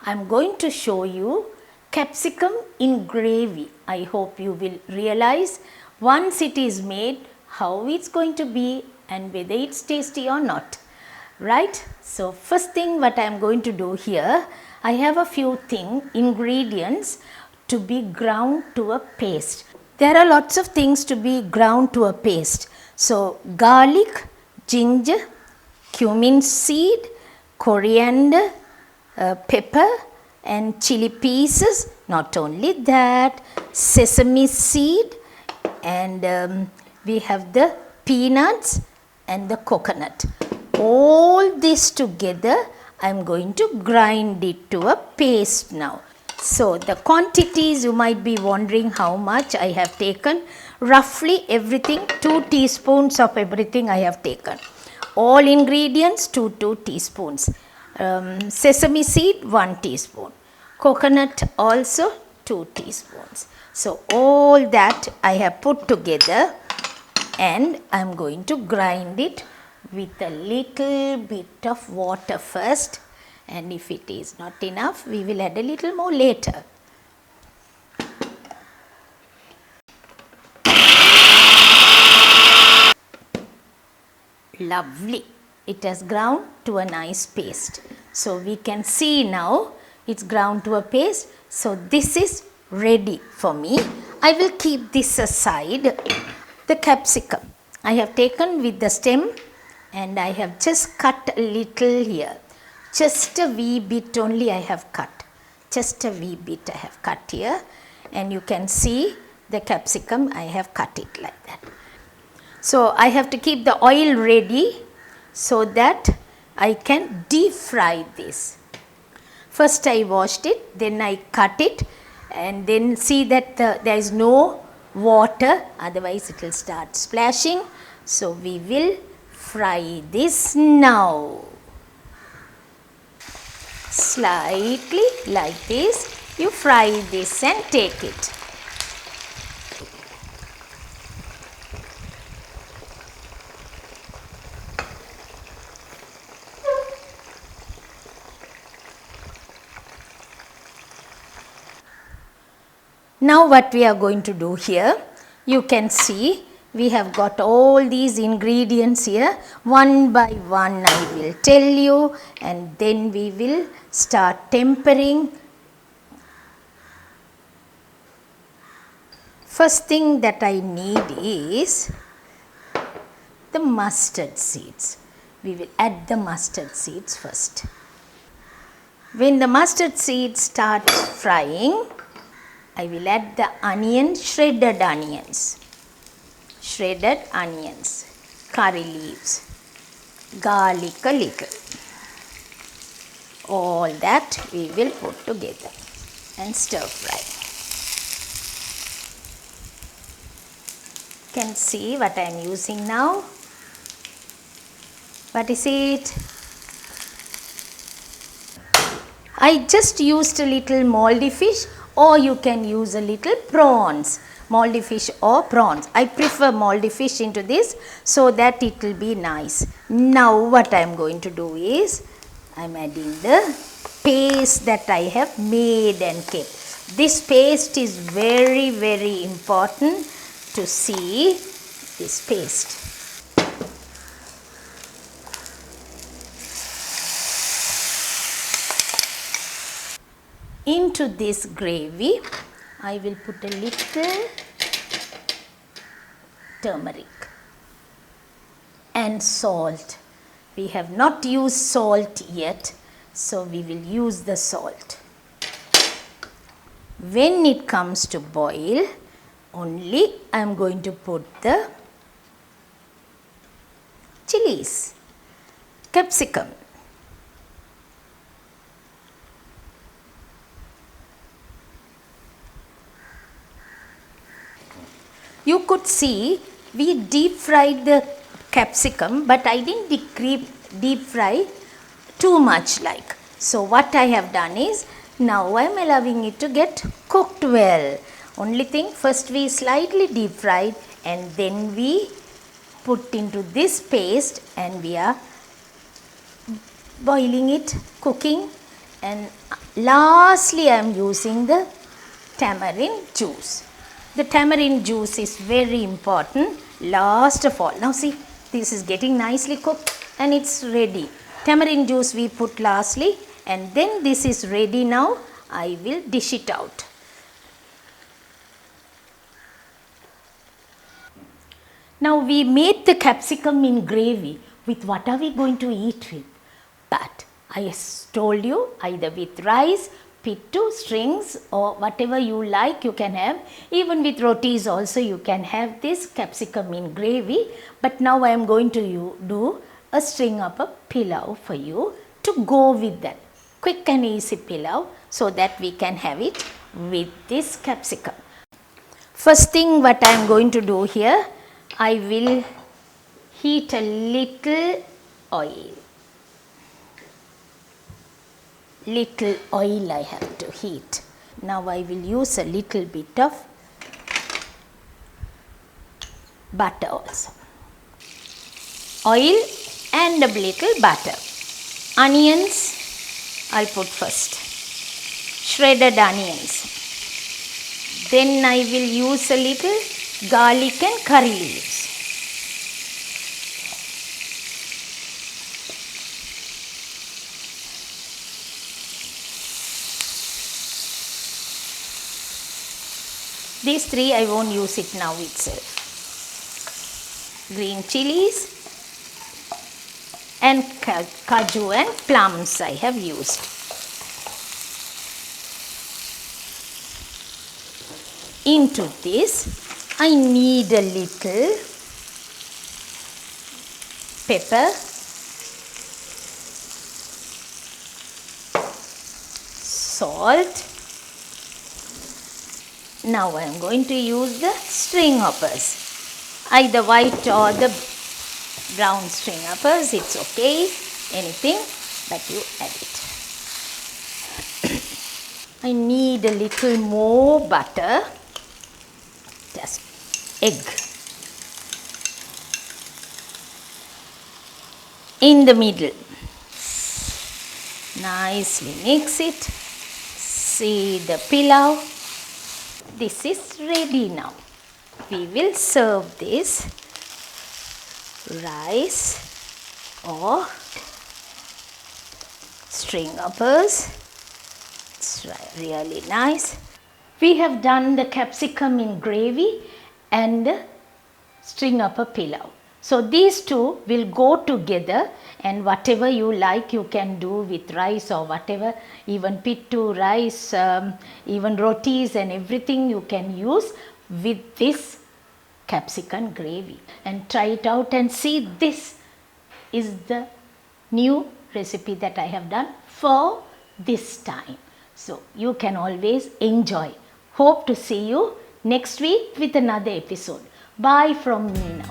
I'm going to show you capsicum in gravy. I hope you will realize once it is made how it's going to be and whether it's tasty or not. Right? So first thing what I am going to do here, I have a few ingredients to be ground to a paste. There are lots of things to be ground to a paste. So garlic, ginger, cumin seed, coriander, pepper and chili pieces. Not only that, sesame seed, and we have the peanuts and the coconut. All this together I am going to grind it to a paste now. So the quantities, you might be wondering how much I have taken. Roughly everything, 2 teaspoons of everything I have taken. All ingredients 2 teaspoons. Sesame seed 1 teaspoon. Coconut also 2 teaspoons. So all that I have put together and I am going to grind it with a little bit of water first, and if it is not enough we will add a little more later. Lovely, it has ground to a nice paste. So we can see now it's ground to a paste. So this is ready for me. I will keep this aside. The capsicum I have taken with the stem and I have just cut a little here. Just a wee bit only I have cut. Just a wee bit I have cut here, and you can see the capsicum I have cut it like that. So I have to keep the oil ready so that I can deep fry this. First I washed it, then I cut it, and then see that there is no water, otherwise it will start splashing. So we will fry this now. Slightly like this, you fry this and take it. Now what we are going to do here, you can see we have got all these ingredients here. One by one I will tell you, and then we will start tempering. First thing that I need is the mustard seeds. We will add the mustard seeds first. When the mustard seeds start frying, I will add the onions, shredded onions, curry leaves, garlic a little. All that we will put together and stir fry. You can see what I am using now. What is it? I just used a little moldy fish, or you can use a little prawns, moldy fish or prawns. I prefer moldy fish into this so that it will be nice. Now what I am going to do is, I am adding the paste that I have made and kept. This paste is very, very important to see this paste. Into this gravy, I will put a little turmeric and salt. We have not used salt yet, so we will use the salt. When it comes to boil, only I am going to put the chilies, capsicum. You could see we deep fried the capsicum, but I didn't deep fry too much like. So what I have done is, now I am allowing it to get cooked well. Only thing, first we slightly deep fried and then we put into this paste and we are boiling it, cooking, and Lastly, I am using the tamarind juice. The tamarind juice is very important last of all. Now see, this is getting nicely cooked and it's ready. Tamarind juice we put lastly, and then this is ready now. I will dish it out. Now we made the capsicum in gravy. With what are we going to eat with? But I told you, either with rice, pittu, strings, or whatever you like you can have. Even with rotis also you can have this capsicum in gravy. But now I am going to do a string of a pilau for you to go with that. Quick and easy pilau, so that we can have it with this capsicum. First thing what I am going to do here, I will heat a little oil. Little oil I have to heat. Now I will use a little bit of butter also. Oil and a little butter. Onions I'll put first. Shredded onions. Then I will use a little garlic and curry leaves. These three I won't use it now itself. Green chilies and kaju and plums I have used. Into this I need a little pepper, salt. Now I am going to use the string hoppers, either white or the brown string hoppers, it's okay, anything, but you add it. I need a little more butter, just egg. In the middle, nicely mix it, see the pilau. This is ready now. We will serve this rice or string hoppers. It's really nice. We have done the capsicum in gravy and string hopper pilau. So these two will go together, and whatever you like you can do with rice or whatever, even pittu, rice, even rotis and everything you can use with this capsicum gravy. And try it out and see, this is the new recipe that I have done for this time. So you can always enjoy. Hope to see you next week with another episode. Bye from me now.